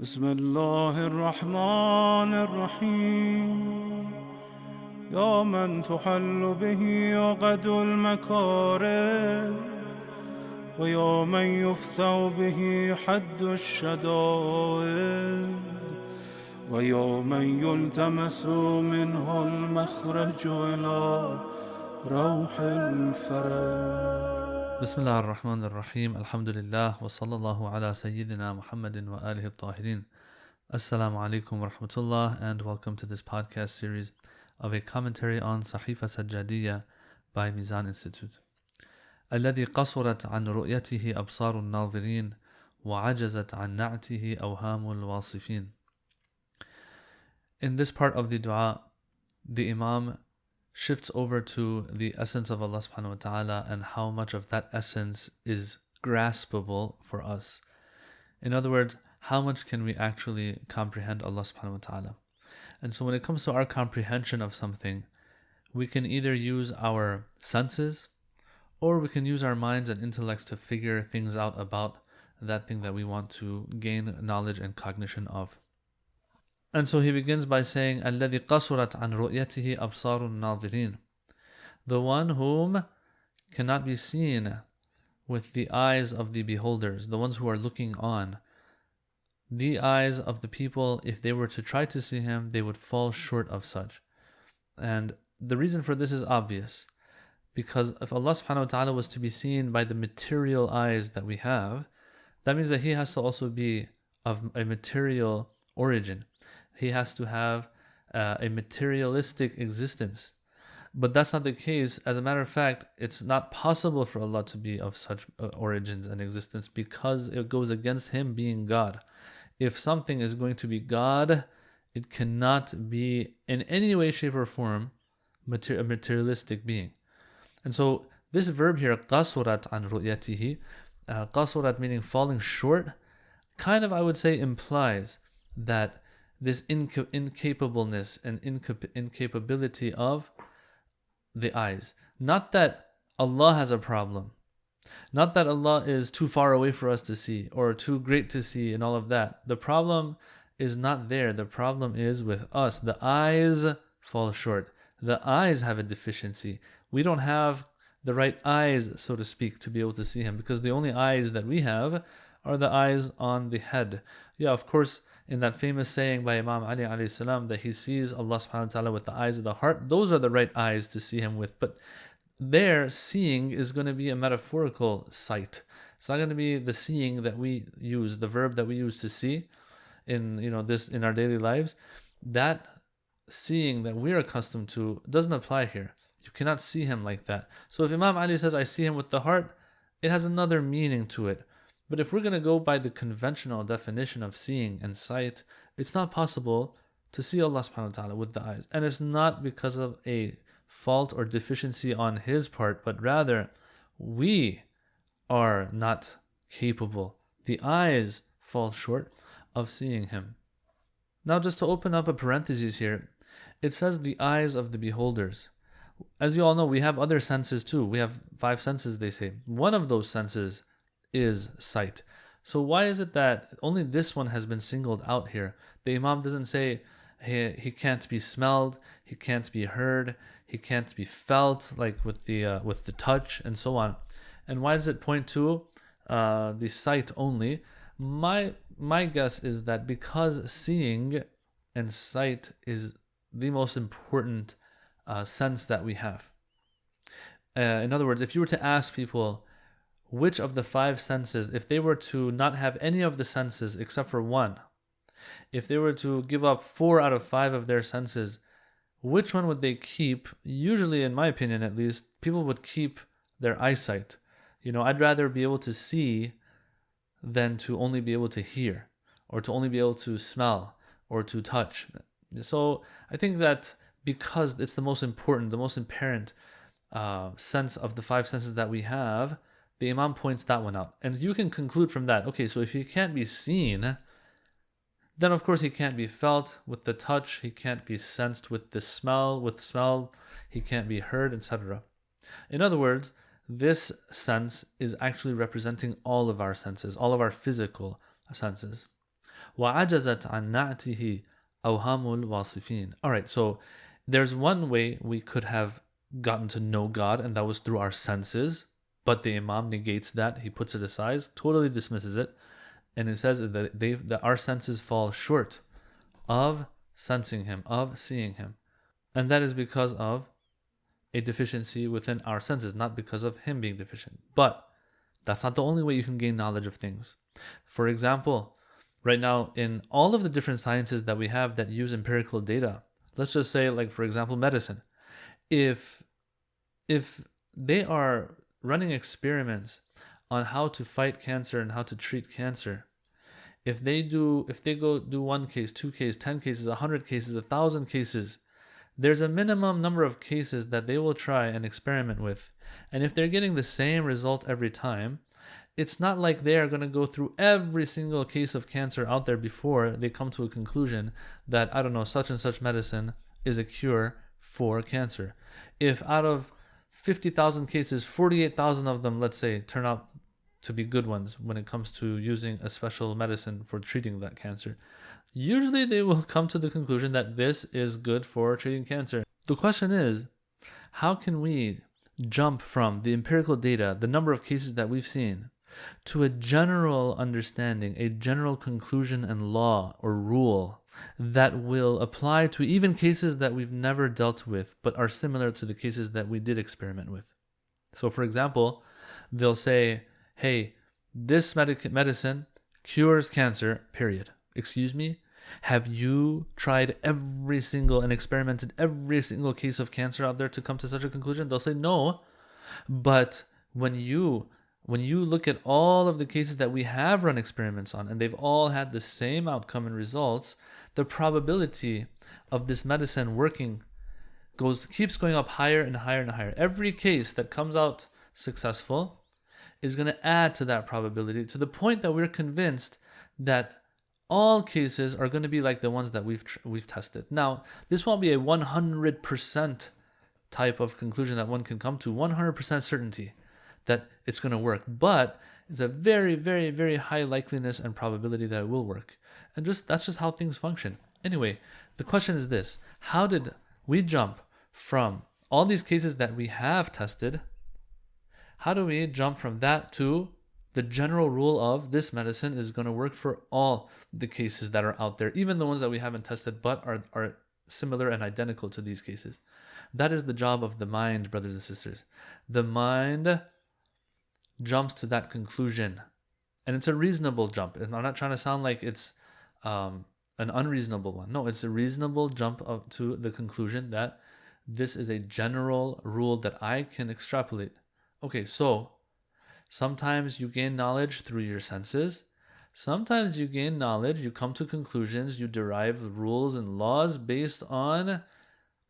بسم الله الرحمن الرحيم يا من تحل به عقد المكاره ويا من يفتح به حد الشدائد ويا من يلتمس منه المخرج إلى روح الفرج. بسم الله الرحمن الرحيم. Alhamdulillah wa sallallahu ala Sayyidina Muhammadin wa alihi al-tahirin. Assalamu alaikum wa rahmatullah, and welcome to this podcast series of a commentary on Sahifa Sajjadiyya by Mizan Institute. الذي قصرت عن رؤيته أبصار الناظرين وعجزت عن نعته أوهام الواصفين. In this part of the dua, the Imam shifts over to the essence of Allah subhanahu wa ta'ala and how much of that essence is graspable for us. In other words, how much can we actually comprehend Allah subhanahu wa ta'ala? And so when it comes to our comprehension of something, we can either use our senses or we can use our minds and intellects to figure things out about that thing that we want to gain knowledge and cognition of. And so he begins by saying, الَّذِي قَصُرَتْ عَنْ رُؤْيَتِهِ أَبْصَارُ النَّاظِرِينَ, the one whom cannot be seen with the eyes of the beholders, the ones who are looking on. The eyes of the people, if they were to try to see him, they would fall short of such. And the reason for this is obvious, because if Allah subhanahu wa ta'ala was to be seen by the material eyes that we have, that means that he has to also be of a material origin. He has to have a materialistic existence. But that's not the case. As a matter of fact, it's not possible for Allah to be of such origins and existence because it goes against him being God. If something is going to be God, it cannot be in any way, shape, or form a materialistic being. And so this verb here, قَصُرَتْ عَنْ رُؤْيَتِهِ, قَصُرَتْ meaning falling short, kind of, I would say, implies that this incapableness and incapability of the eyes. Not that Allah has a problem. Not that Allah is too far away for us to see or too great to see and all of that. The problem is not there. The problem is with us. The eyes fall short. The eyes have a deficiency. We don't have the right eyes, so to speak, to be able to see Him, because the only eyes that we have are the eyes on the head. Yeah, of course, in that famous saying by Imam Ali alayhi salam that he sees Allah subhanahu wa ta'ala with the eyes of the heart, those are the right eyes to see him with. But there, seeing is going to be a metaphorical sight. It's not going to be the seeing that we use, the verb that we use to see in this in our daily lives. That seeing that we're accustomed to doesn't apply here. You cannot see him like that. So if Imam Ali says, I see him with the heart, it has another meaning to it. But if we're going to go by the conventional definition of seeing and sight, it's not possible to see Allah subhanahu wa ta'ala with the eyes. And it's not because of a fault or deficiency on His part, but rather we are not capable. The eyes fall short of seeing Him. Now, just to open up a parenthesis here, it says the eyes of the beholders. As you all know, we have other senses too. We have 5 senses, they say. One of those senses is sight. So why is it that only this one has been singled out here? The Imam doesn't say he can't be smelled, he can't be heard, he can't be felt, like with the touch and so on. And why does it point to the sight only? My guess is that because seeing and sight is the most important sense that we have. In other words, if you were to ask people which of the 5 senses, if they were to not have any of the senses except for one, if they were to give up 4 out of 5 of their senses, which one would they keep? Usually, in my opinion at least, people would keep their eyesight. I'd rather be able to see than to only be able to hear, or to only be able to smell, or to touch. So I think that because it's the most important, the most apparent sense of the 5 senses that we have, the Imam points that one out. And you can conclude from that, okay, so if he can't be seen, then of course he can't be felt with the touch, he can't be sensed with the smell, he can't be heard, etc. In other words, this sense is actually representing all of our senses, all of our physical senses. وَعَجَزَتْ عَنْ نَعْتِهِ أَوْهَامُ الْوَاصِفِينَ. Alright, so there's one way we could have gotten to know God, and that was through our senses, but the Imam negates that. He puts it aside, totally dismisses it, and it says that our senses fall short of sensing Him, of seeing Him. And that is because of a deficiency within our senses, not because of Him being deficient. But that's not the only way you can gain knowledge of things. For example, right now, in all of the different sciences that we have that use empirical data, let's just say, like, for example, medicine. If they are running experiments on how to fight cancer and how to treat cancer, if they go do 1 case, 2 cases, 10 cases, 100 cases, 1,000 cases, there's a minimum number of cases that they will try and experiment with. And if they're getting the same result every time, it's not like they are going to go through every single case of cancer out there before they come to a conclusion that, I don't know, such and such medicine is a cure for cancer. If out of 50,000 cases, 48,000 of them, let's say, turn out to be good ones when it comes to using a special medicine for treating that cancer, usually they will come to the conclusion that this is good for treating cancer. The question is, how can we jump from the empirical data, the number of cases that we've seen, to a general understanding, a general conclusion and law or rule that will apply to even cases that we've never dealt with but are similar to the cases that we did experiment with? So, for example, they'll say, hey, this medicine cures cancer, period. Excuse me? Have you tried every single and experimented every single case of cancer out there to come to such a conclusion? They'll say no. But when you look at all of the cases that we have run experiments on, and they've all had the same outcome and results, the probability of this medicine working keeps going up higher and higher and higher. Every case that comes out successful is going to add to that probability, to the point that we're convinced that all cases are going to be like the ones that we've tested. Now, this won't be a 100% type of conclusion that one can come to, 100% certainty that it's going to work, but it's a very, very, very high likeliness and probability that it will work. And that's just how things function. Anyway, the question is this: how did we jump from all these cases that we have tested? How do we jump from that to the general rule of this medicine is going to work for all the cases that are out there, even the ones that we haven't tested but are similar and identical to these cases? That is the job of the mind, brothers and sisters. The mind jumps to that conclusion, and it's a reasonable jump. And I'm not trying to sound like it's an unreasonable one. No, it's a reasonable jump up to the conclusion that this is a general rule that I can extrapolate. Okay, so sometimes you gain knowledge through your senses. Sometimes you gain knowledge, you come to conclusions, you derive rules and laws based on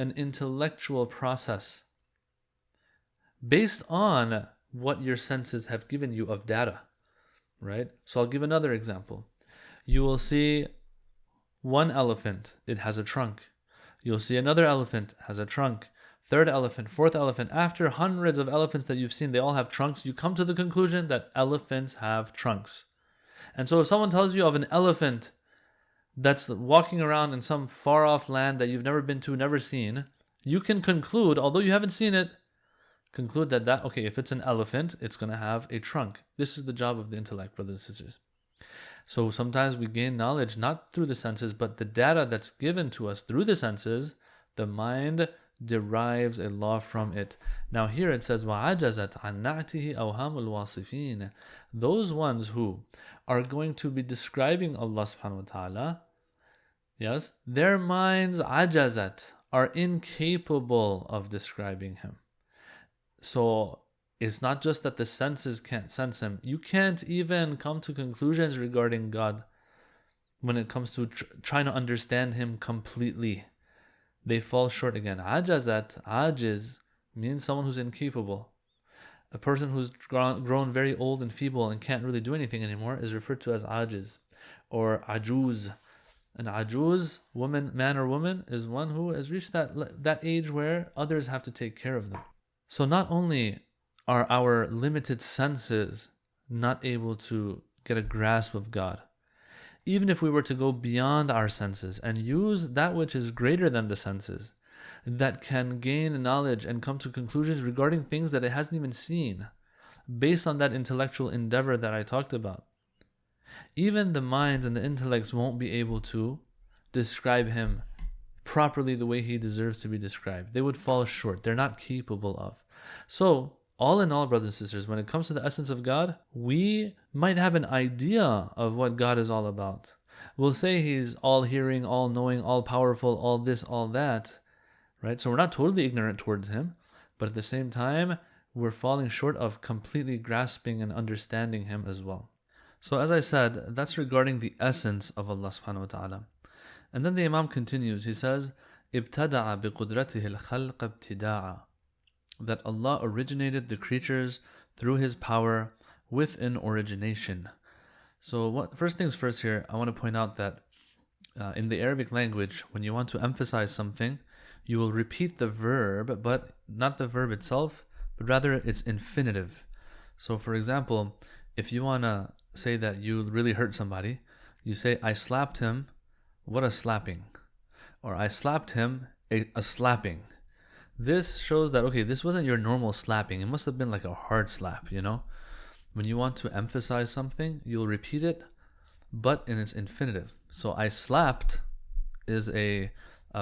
an intellectual process, based on what your senses have given you of data, right? So I'll give another example. You will see one elephant, it has a trunk. You'll see another elephant, has a trunk. Third elephant, fourth elephant. After hundreds of elephants that you've seen, they all have trunks. You come to the conclusion that elephants have trunks. And so if someone tells you of an elephant that's walking around in some far-off land that you've never been to, never seen, you can conclude, although you haven't seen it, conclude that okay, if it's an elephant, it's going to have a trunk. This is the job of the intellect, brothers and sisters. So sometimes we gain knowledge not through the senses, but the data that's given to us through the senses, the mind derives a law from it. Now here it says, وَعَجَزَتْ عَنْ نَعْتِهِ أَوْهَامُ الْوَاصِفِينَ. Those ones who are going to be describing Allah subhanahu wa ta'ala, yes, their minds, ajazat, are incapable of describing Him. So it's not just that the senses can't sense Him. You can't even come to conclusions regarding God when it comes to trying to understand Him completely. They fall short again. Ajazat, ajiz, means someone who's incapable. A person who's grown very old and feeble and can't really do anything anymore is referred to as ajiz or ajuz. An ajuz, woman, man or woman, is one who has reached that age where others have to take care of them. So not only are our limited senses not able to get a grasp of God, Even if we were to go beyond our senses and use that which is greater than the senses, that can gain knowledge and come to conclusions regarding things that it hasn't even seen, based on that intellectual endeavor that I talked about, even the minds and the intellects won't be able to describe him properly the way he deserves to be described. They would fall short. They're not capable of. So, all in all, brothers and sisters, when it comes to the essence of God, we might have an idea of what God is all about. We'll say he's all hearing, all knowing, all powerful, all this, all that, right? So we're not totally ignorant towards him, but at the same time, we're falling short of completely grasping and understanding him as well. So as I said, that's regarding the essence of Allah subhanahu wa ta'ala. And then the Imam continues, he says, ابتدع بقدرته الخلق ابتداعا, that Allah originated the creatures through his power with an origination. So first things first here, I want to point out that in the Arabic language, when you want to emphasize something, you will repeat the verb, but not the verb itself, but rather its infinitive. So for example, if you want to say that you really hurt somebody, you say, I slapped him, what a slapping. Or I slapped him, a slapping. This shows that, okay, this wasn't your normal slapping. It must have been like a hard slap, you know? When you want to emphasize something, you'll repeat it, but in its infinitive. So I slapped is a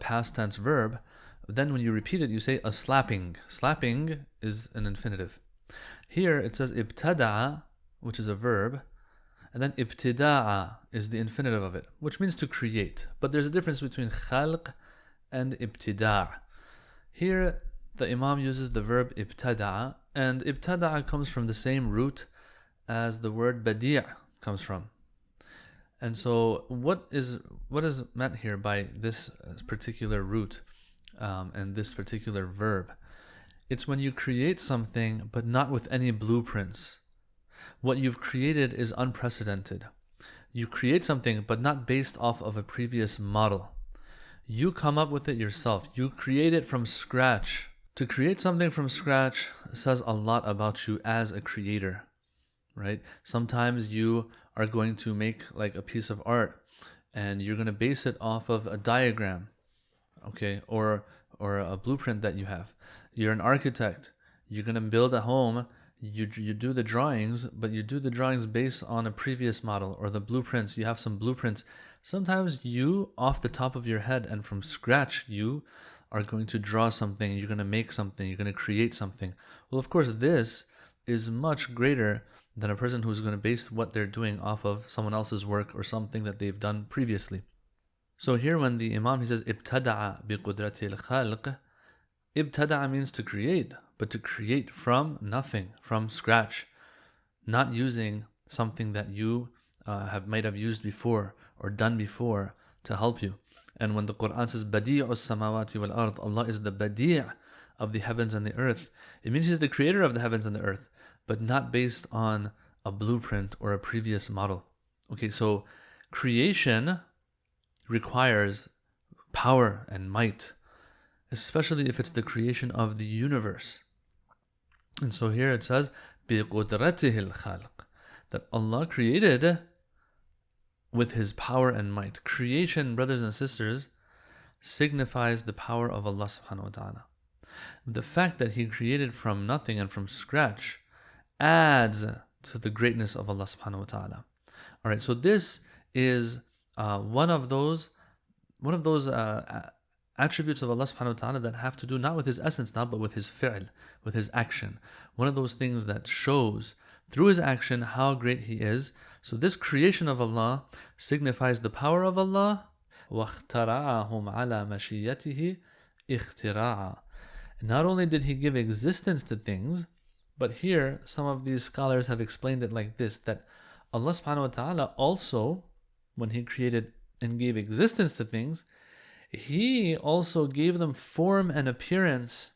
past tense verb. Then when you repeat it, you say a slapping. Slapping is an infinitive. Here it says ibtada'a, which is a verb, and then ibtida'a is the infinitive of it, which means to create. But there's a difference between khalq and ibtida'. Here the Imam uses the verb ibtada'a, and ibtada'a comes from the same root as the word badi' comes from. And so what is meant here by this particular root and this particular verb? It's when you create something but not with any blueprints. What you've created is unprecedented. You create something but not based off of a previous model. You come up with it yourself. You create it from scratch. To create something from scratch says a lot about you as a creator, right? Sometimes you are going to make like a piece of art and you're going to base it off of a diagram, okay, or a blueprint that you have. You're an architect. You're going to build a home. You do the drawings, but you do the drawings based on a previous model or the blueprints. You have some blueprints. Sometimes you, off the top of your head and from scratch, you are going to draw something, you're going to make something, you're going to create something. Well, of course, this is much greater than a person who's going to base what they're doing off of someone else's work or something that they've done previously. So here when the Imam, he says, ابتدع بقدرته الخلق, ibtada'a means to create, but to create from nothing, from scratch, not using something that you might have used before or done before to help you. And when the Quran says badi'us samawati wal ard, Allah is the badi' of the heavens and the earth, it means He's the creator of the heavens and the earth, but not based on a blueprint or a previous model. Okay, so creation requires power and might, especially if it's the creation of the universe. And so here it says, بِقُدْرَتِهِ الْخَلْقِ, that Allah created with His power and might. Creation, brothers and sisters, signifies the power of Allah subhanahu wa ta'ala. The fact that He created from nothing and from scratch adds to the greatness of Allah subhanahu wa ta'ala. Alright, so this is one of those attributes of Allah subhanahu wa ta'ala that have to do not with His essence now, but with His fi'l, with His action. One of those things that shows through His action how great He is. So this creation of Allah signifies the power of Allah. وَاخْتَرَعَهُمْ عَلَى مَشِيَّتِهِ اخْتِرَاعًا. Not only did He give existence to things, but here some of these scholars have explained it like this, that Allah subhanahu wa ta'ala also, when He created and gave existence to things, He also gave them form and appearance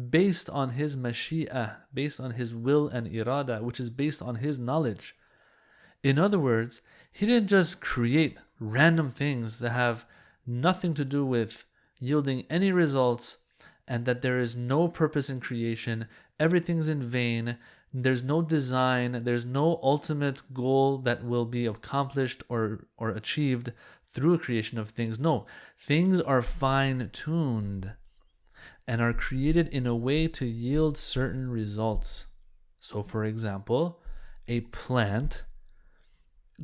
based on His mashi'ah, based on His will and irada, which is based on His knowledge. In other words, He didn't just create random things that have nothing to do with yielding any results, and that there is no purpose in creation, everything's in vain, There's no design, there's no ultimate goal that will be accomplished or achieved through a creation of things. No, things are fine-tuned and are created in a way to yield certain results. So, for example, a plant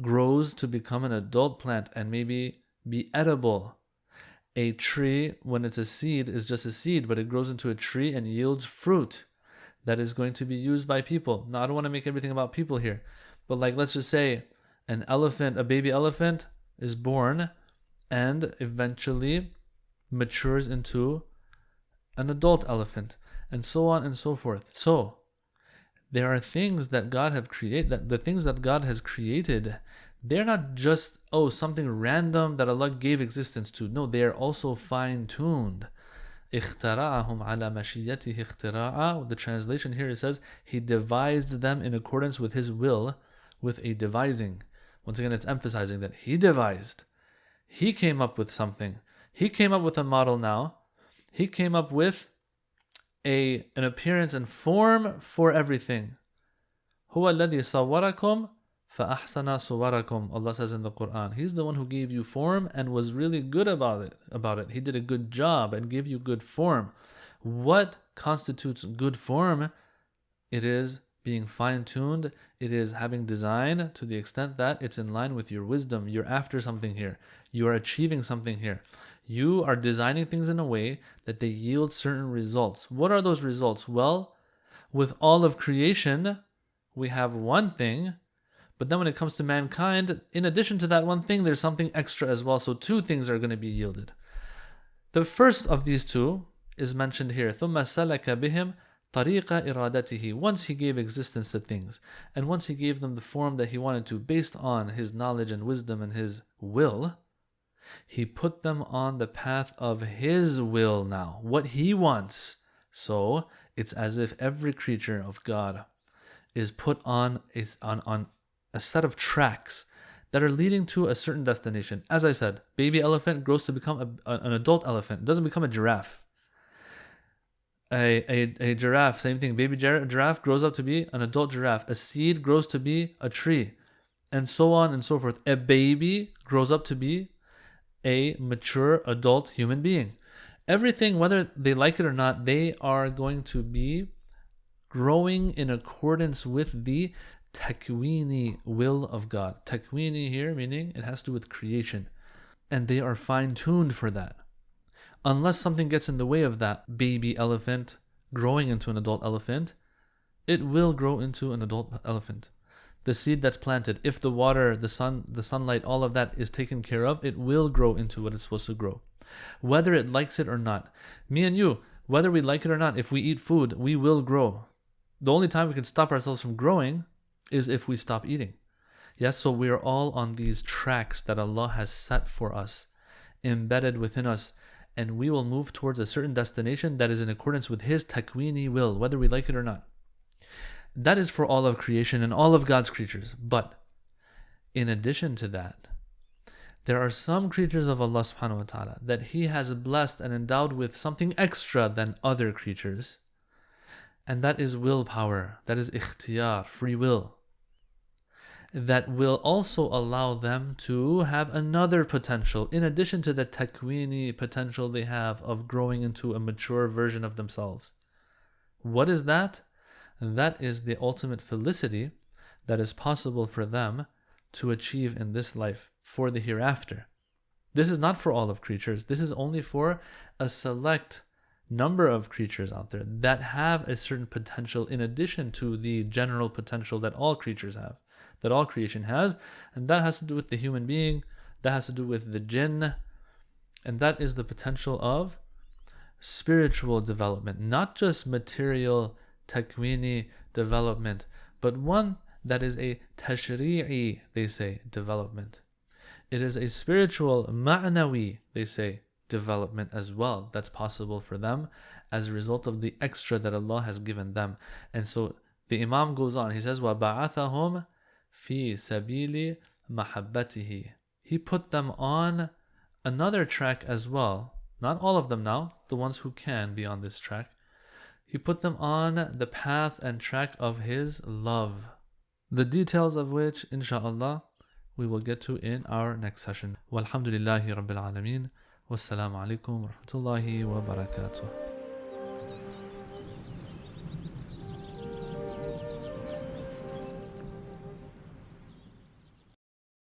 grows to become an adult plant and maybe be edible. A tree, when it's a seed, is just a seed, but it grows into a tree and yields fruit that is going to be used by people. Now, I don't want to make everything about people here, but like, let's just say an elephant, a baby elephant is born and eventually matures into an adult elephant, and so on and so forth. So there are things that God have created, that the things that God has created, they're not just something random that Allah gave existence to. No, they are also fine-tuned. اخترعهم على مشيته اختراعا. The translation here, it says He devised them in accordance with His will, with a devising. Once again, it's emphasizing that He devised. He came up with something. He came up with a model now. He came up with an appearance and form for everything. هو الذي صوركم فأحسن صوركم. Allah says in the Quran, He's the one who gave you form and was really good about it. He did a good job and gave you good form. What constitutes good form? It is being fine-tuned. It is having design to the extent that it's in line with your wisdom. You're after something here. You are achieving something here. You are designing things in a way that they yield certain results. What are those results? Well, with all of creation, we have one thing, but then when it comes to mankind, in addition to that one thing, there's something extra as well. So two things are going to be yielded. The first of these two is mentioned here. ثُمَّ سَلَكَ بِهِمْ طَرِيقَ إِرَادَتِهِ. Once He gave existence to things, and once He gave them the form that He wanted to, based on His knowledge and wisdom and His will, He put them on the path of His will now, what He wants. So it's as if every creature of God is put on a set of tracks that are leading to a certain destination. As I said, baby elephant grows to become an adult elephant. It doesn't become a giraffe. A giraffe, same thing. Baby giraffe grows up to be an adult giraffe. A seed grows to be a tree, and so on and so forth. A baby grows up to be a mature adult human being. Everything, whether they like it or not, they are going to be growing in accordance with the takwini will of God. Takwini here meaning it has to do with creation. And they are fine-tuned for that. Unless something gets in the way of that baby elephant growing into an adult elephant, it will grow into an adult elephant. The seed that's planted, if the water, the sun, the sunlight, all of that is taken care of, it will grow into what it's supposed to grow. Whether it likes it or not. Me and you, whether we like it or not, if we eat food, we will grow. The only time we can stop ourselves from growing is if we stop eating. Yes, so we are all on these tracks that Allah has set for us, embedded within us, and we will move towards a certain destination that is in accordance with His takwini will, whether we like it or not. That is for all of creation and all of God's creatures. But in addition to that, there are some creatures of Allah subhanahu wa ta'ala that He has blessed and endowed with something extra than other creatures. And that is willpower, that is ikhtiyar, free will. That will also allow them to have another potential, in addition to the takwini potential they have of growing into a mature version of themselves. What is that? That is the ultimate felicity that is possible for them to achieve in this life for the hereafter. This is not for all of creatures. This is only for a select number of creatures out there that have a certain potential in addition to the general potential that all creatures have, that all creation has. And that has to do with the human being, that has to do with the jinn, and that is the potential of spiritual development, not just material takwini development, but one that is a tashri'i, they say, development. It is a spiritual ma'nawi, they say, development as well that's possible for them as a result of the extra that Allah has given them. And so the Imam goes on, he says, وَبَعَثَهُمْ فِي سَبِيلِ مَحَبَّتِهِ. He put them on another track as well. Not all of them now, the ones who can be on this track. He put them on the path and track of His love, the details of which, inshaAllah, we will get to in our next session. Walhamdulillahi Rabbil Alameen. Wassalamu alaikum wa rahmatullahi wa barakatuh.